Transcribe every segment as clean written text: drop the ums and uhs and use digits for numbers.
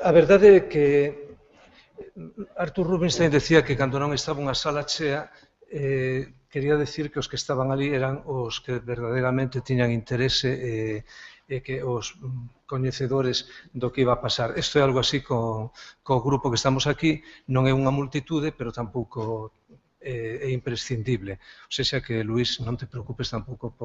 A verdade é que Arthur Rubinstein decía que cando non estaba unha sala chea quería decir que os que estaban ali eran os que verdadeiramente tiñan interese e que os coñecedores do que iba a pasar. Isto é algo así co grupo que estamos aquí, non é unha multitude, pero tampouco é imprescindible. O sea que, Luís, non te preocupes tampouco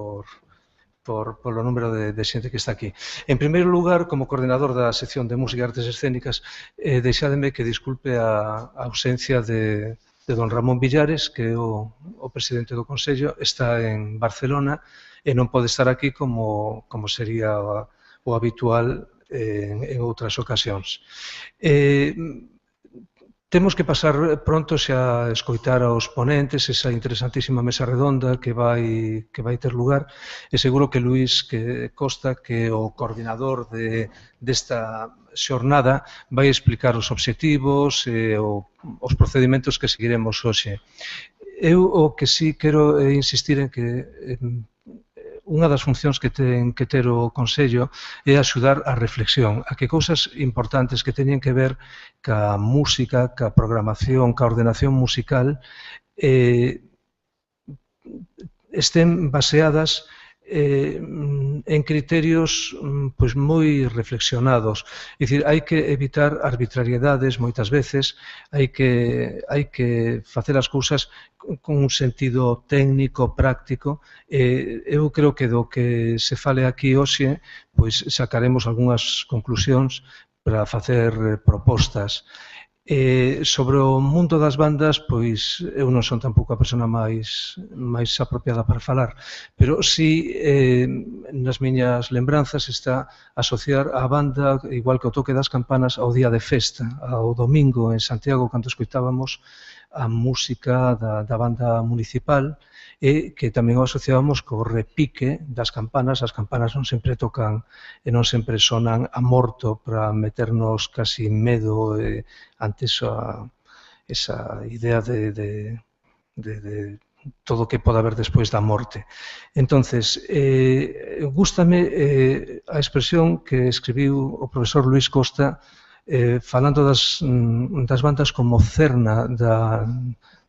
polo número de xente que está aquí. En primeiro lugar, como coordinador da sección de Música e Artes Escénicas, deixádeme que disculpe a ausencia de don Ramón Villares, que é o presidente do Consello, está en Barcelona e non pode estar aquí como sería o habitual en outras ocasións. Temos que pasar pronto xa a escoitar aos ponentes, esa interesantísima mesa redonda que vai ter lugar, e seguro que Luís Costa, que é o coordinador desta xornada, vai explicar os obxectivos e os procedimentos que seguiremos hoxe. Eu o que sí quero insistir en que unha das funcións que ten que ter o Consello é axudar a reflexión, a que cousas importantes que teñen que ver ca música, ca programación, ca ordenación musical, estén baseadas en criterios moi reflexionados. É dicir, hai que evitar arbitrariedades moitas veces, hai que facer as cousas con un sentido técnico, práctico. Eu creo que do que se fale aquí hoxe, pois sacaremos algunhas conclusións para facer propostas. Sobre o mundo das bandas, pois eu non son tampouco a persona máis apropiada para falar, pero si nas miñas lembranzas está asociar a banda, igual que o toque das campanas, ao día de festa, ao domingo en Santiago, cando escoitábamos a música da banda municipal, e que tamén o asociábamos co repique das campanas. As campanas non sempre tocan e non sempre sonan a morto para meternos casi medo ante esa idea de todo o que pode haber despois da morte. Entonces, gústame a expresión que escribiu o profesor Luís Costa falando das bandas como cerna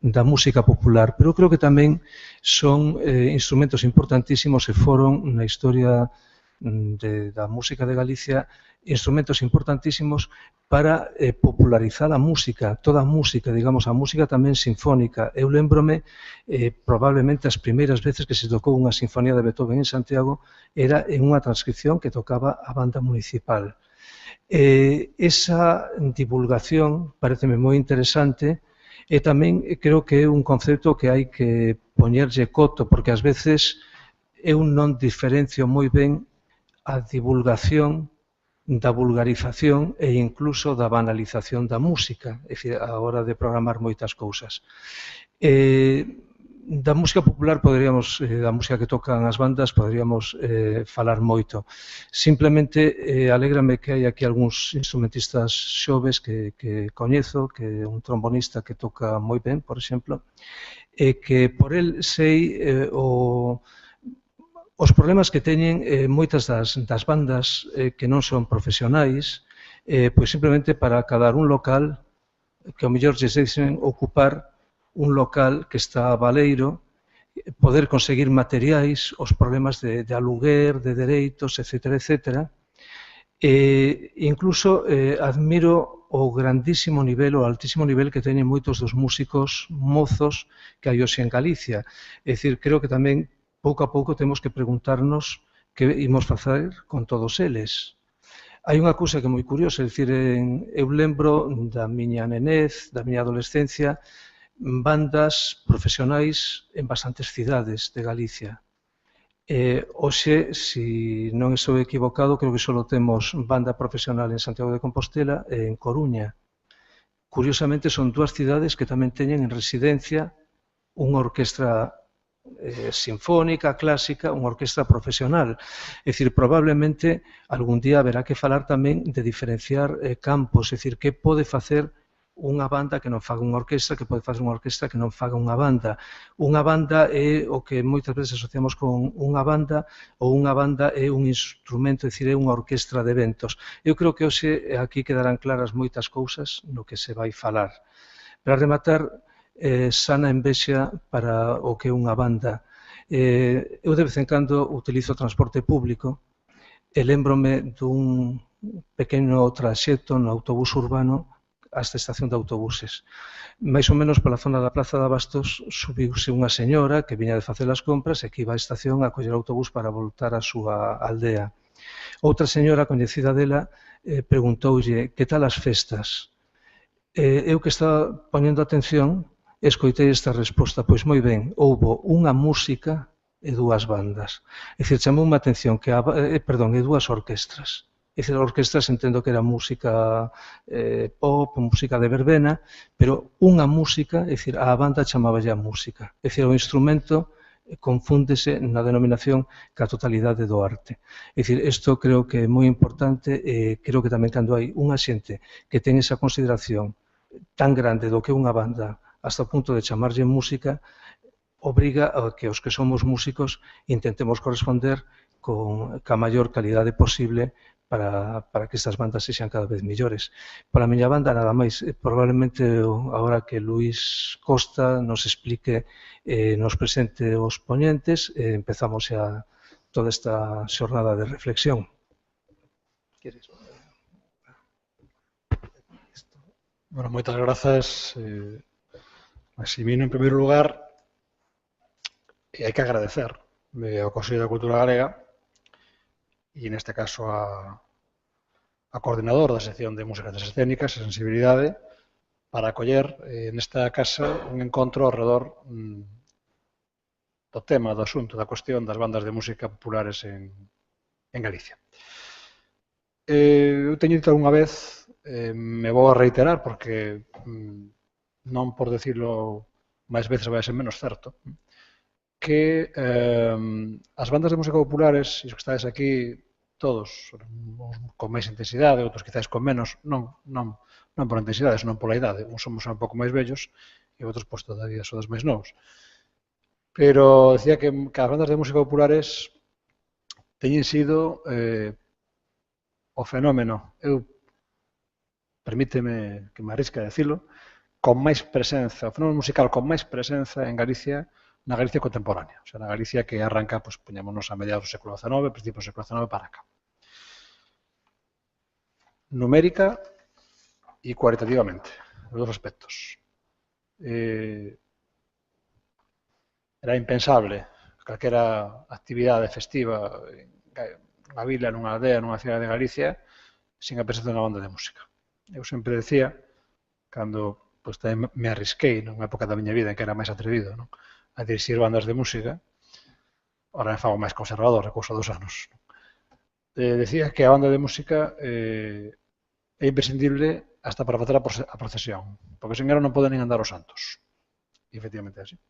da música popular, pero creo que tamén son instrumentos importantísimos e foron na historia da música de Galicia instrumentos importantísimos para popularizar a música, toda a música, digamos, a música tamén sinfónica. Eu lembrome, probablemente as primeiras veces que se tocou unha sinfonía de Beethoven en Santiago era en unha transcripción que tocaba a banda municipal. Esa divulgación pareceme moi interesante e tamén creo que é un concepto que hai que poñerlle coto, porque ás veces eu non diferencio moi ben a divulgación da vulgarización e incluso da banalización da música, é dicir, a hora de programar moitas cousas. Da música popular poderíamos, da música que tocan as bandas, poderíamos falar moito. Simplemente alégrame que hai aquí algúns instrumentistas xoves que coñezo, que é un trombonista que toca moi ben, por exemplo, e que por el sei os problemas que teñen moitas das bandas que non son profesionais, pois simplemente para acadar un local que ao mellor lles deixen ocupar un local que está a baleiro, poder conseguir materiais, os problemas de aluguer, de dereitos, etcétera, etcétera. Incluso admiro o grandísimo nivel, o altísimo nivel que teñen moitos dos músicos mozos que hai hoxe en Galicia. É dicir, creo que tamén pouco a pouco temos que preguntarnos que imos facer con todos eles. Hai unha cousa que é moi curiosa, é dicir, eu lembro da miña nenez, da miña adolescencia, bandas profesionais en bastantes cidades de Galicia. Hoxe, se non estou equivocado, creo que só temos banda profesional en Santiago de Compostela e en Coruña. Curiosamente, son dúas cidades que tamén teñen en residencia unha orquestra sinfónica, clásica, unha orquestra profesional. É dicir, probablemente algún día haberá que falar tamén de diferenciar campos, é dicir, que pode facer unha banda que non faga unha orquestra, que pode facer unha orquestra que non faga unha banda. Unha banda é o que moitas veces asociamos con unha banda, ou unha banda é un instrumento, é dicir, é unha orquestra de eventos. Eu creo que hoxe aquí quedarán claras moitas cousas no que se vai falar. Para rematar, sana envexa para o que é unha banda. Eu de vez en cando utilizo o transporte público e lembrome dun pequeno traxecto no autobús urbano hasta a estación de autobuses. Mais ou menos pola zona da Praza de Abastos subiuse unha señora que viña de facer as compras e que iba á estación a coller o autobús para voltar á súa aldea. Outra señora coñecida dela preguntoulle que tal as festas. Eu que estaba poñendo atención escoitei esta resposta, pois moi ben, houbo unha música e dúas bandas. É dicir, chamou a atención que e dúas orquestras. É dicir, orquestras entendo que era música pop, música de verbena, pero unha música, é dicir, a banda chamáballe a música. É dicir, o instrumento confúndese na denominación ca totalidade do arte. É dicir, isto creo que é moi importante e creo que tamén cando hai unha xente que ten esa consideración tan grande do que é unha banda hasta o punto de chamarlle música, obriga a que os que somos músicos intentemos corresponder ca maior calidade posible para que estas bandas sexan cada vez millores. Para a miña banda, nada máis, probablemente agora que Luís Costa nos explique, nos presente os poñentes, empezamos xa toda esta xornada de reflexión. Bueno, moitas grazas, Maximino, en primeiro lugar, e hai que agradecer ao Consello da Cultura Galega e neste caso a coordinador da sección de Músicas das Escénicas e Sensibilidade para acoller nesta casa un encontro ao redor do tema, do asunto, da cuestión das bandas de música populares en Galicia. Eu teño dito algunha vez, me vou a reiterar porque non por decirlo máis veces vai ser menos certo, que as bandas de música populares, e os que estáis aquí, todos con máis intensidade, outros quizás con menos, non por intensidade, senón pola idade. Uns somos un pouco máis vellos e outros, pois, todavía sodes máis novos. Pero decía que as bandas de música populares teñen sido o fenómeno, permíteme que me arrisque a decirlo, con máis presenza, o fenómeno musical con máis presenza en Galicia, na Galicia contemporánea, o sea, na Galicia que arranca, pues, poñémonos a mediados do século XIX, principios do século XIX para acá. Numérica e cualitativamente, en dos aspectos. Era impensable calquera actividade festiva na vila, nunha aldea, nunha cidade de Galicia, sin a presenza dunha banda de música. Eu sempre decía, cando pues, me arrisquei nunha época da miña vida en que era máis atrevido, non? A dirixir bandas de música, ahora me fago máis conservador, a cousa dos anos. Decía que a banda de música é imprescindible hasta para facer a procesión, porque sen ela non poden nin andar os santos. E efectivamente é así.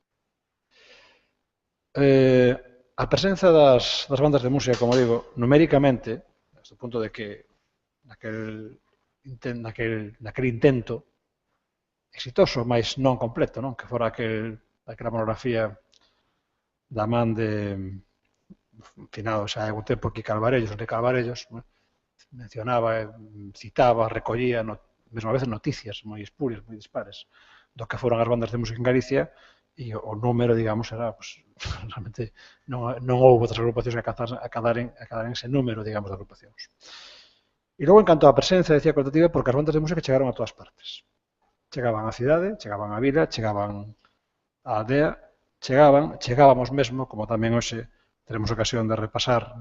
A presenza das bandas de música, como digo, numéricamente, hasta o punto de que naquel intento exitoso, mas non completo, non? Que fora aquela monografía da man de finado xa hai un tempo aquí Calvarellos, Enrique Calvarellos, mencionaba, citaba, recollía, mesmo a veces noticias moi espurias, moi dispares, do que foron as bandas de música en Galicia e o número, digamos, era, pues, realmente non houve outras agrupacións que acadaren ese número, digamos, de agrupacións. E logo, en canto á presenza, decía cualitativa, porque as bandas de música chegaron a todas partes. Chegaban á cidade, chegaban á vila, chegaban á aldea, chegábamos mesmo, como tamén hoxe teremos ocasión de repasar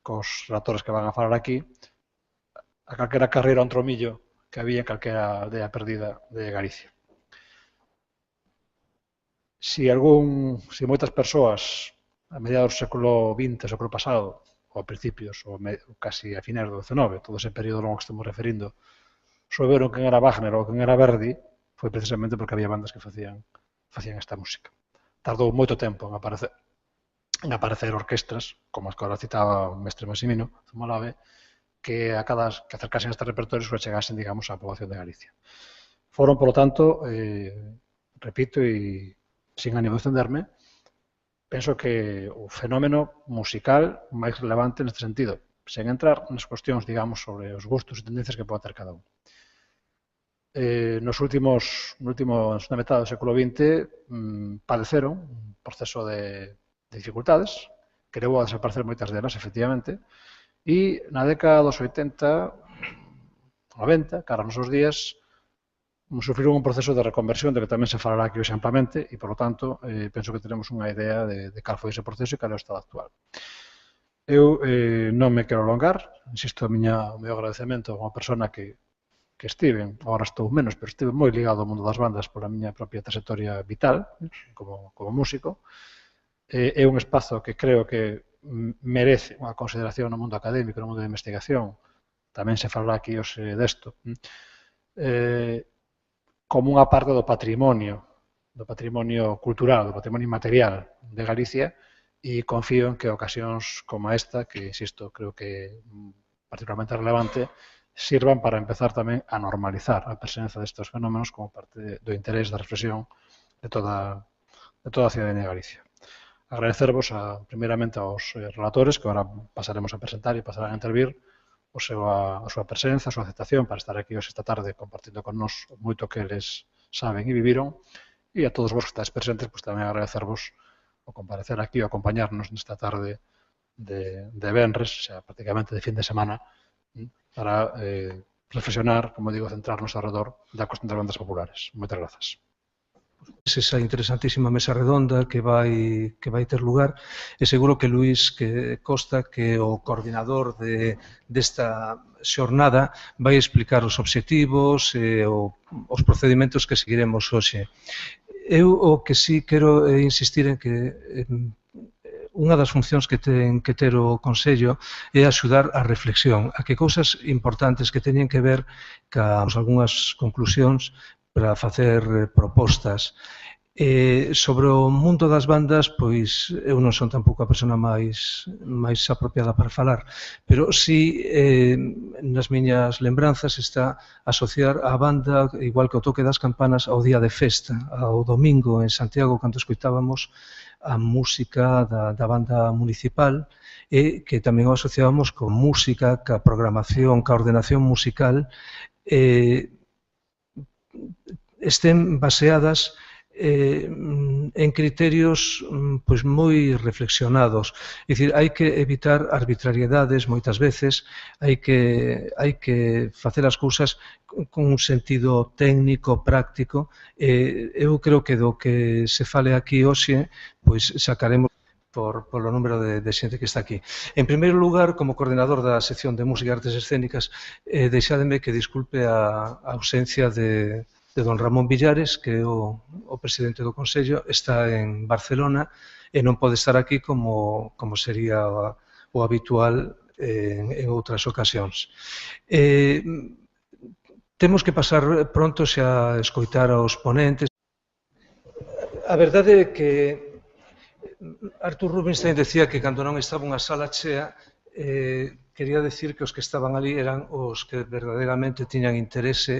cos relatores que van a falar aquí, a calquera carreira ao tromillo que había en calquera aldea perdida de Galicia. Si moitas persoas a mediados do século XX, século pasado, ou a principios, ou casi a finais do XIX, todo ese período longo que estamos referindo, souberon quen era Wagner ou quen era Verdi, foi precisamente porque había bandas que facían esta música. Tardou moito tempo en aparecer orquestras, como as que ahora citaba o mestre Maximino Zumalabe, que acercasen a estes repertorios que chegasen, digamos, á poboación de Galicia. Foron, por lo tanto, repito, e sin ánimo de extenderme, penso que o fenómeno musical máis relevante neste sentido, sen entrar nas cuestións, digamos, sobre os gustos e tendencias que pode ter cada un. No último na metade do século XX padeceron un proceso de dificultades que levou a desaparecer moitas delas, efectivamente, e na década dos 80, 90, cara nos nosos días, sufriron un proceso de reconversión de que tamén se falará aquí hoxe amplamente e, por lo tanto, penso que tenemos unha idea de cal foi ese proceso e cal é o estado actual. Eu non me quero alongar, insisto, o meu agradecemento a unha persona que estive, agora estou menos, pero estive moi ligado ao mundo das bandas pola miña propia trayectoria vital como músico. É un espazo que creo que merece unha consideración no mundo académico, no mundo da investigación, tamén se falará aquí hoxe desto, como unha parte do patrimonio cultural, do patrimonio material de Galicia, e confío en que ocasións como esta, que, insisto, creo que é particularmente relevante, sirvan para empezar tamén a normalizar a presenza destes fenómenos como parte do interés da reflexión de toda a cidadanía de Galicia. Agradecervos primeiramente aos relatores, que agora pasaremos a presentar e pasarán a intervir, a súa presenza, a súa aceptación para estar aquí hoxe esta tarde compartindo con nós moito que eles saben e viviron, e a todos vos que estáis presentes, pues, tamén agradecervos o comparecer aquí o acompañarnos nesta tarde de venres, xa prácticamente de fin de semana, para reflexionar, como digo, centrarnos alrededor da cuestión das bandas populares. Moitas grazas. Esa interesantísima mesa redonda que vai ter lugar, e seguro que Luís Costa, que é o coordinador desta xornada, vai explicar os obxectivos e os procedimentos que seguiremos hoxe. Eu o que sí quero insistir en que unha das funcións que ten que ter o Consello é axudar a reflexión, a que cousas importantes que teñen que ver con algunhas conclusións para facer propostas. Sobre o mundo das bandas, pois eu non son tampouco a persona máis apropiada para falar, pero si nas miñas lembranzas está asociar a banda, igual que o toque das campanas, ao día de festa, ao domingo en Santiago, cando escoitábamos a música da banda municipal, e que tamén o asociábamos con música, ca programación, ca ordenación musical, estén baseadas en criterios pois moi reflexionados. É dicir, hai que evitar arbitrariedades moitas veces, hai que facer as cousas con un sentido técnico, práctico. Eu creo que do que se fale aquí hoxe, pois sacaremos polo número de xente que está aquí. En primeiro lugar, como coordinador da sección de Música e Artes Escénicas, deixádeme que disculpe a ausencia de don Ramón Villares, que é o presidente do Consello, está en Barcelona e non pode estar aquí como sería o habitual en outras ocasións. Temos que pasar pronto xa a escoitar aos ponentes. A verdade é que Arthur Rubinstein decía que cando non estaba unha sala chea, quería decir que os que estaban ali eran os que verdadeiramente tiñan interese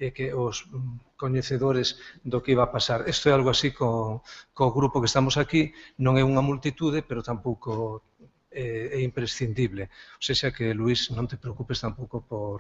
e que os coñecedores do que iba a pasar. Isto é algo así co grupo que estamos aquí, non é unha multitude, pero tampouco é imprescindible. O sea que, Luís, non te preocupes tampouco por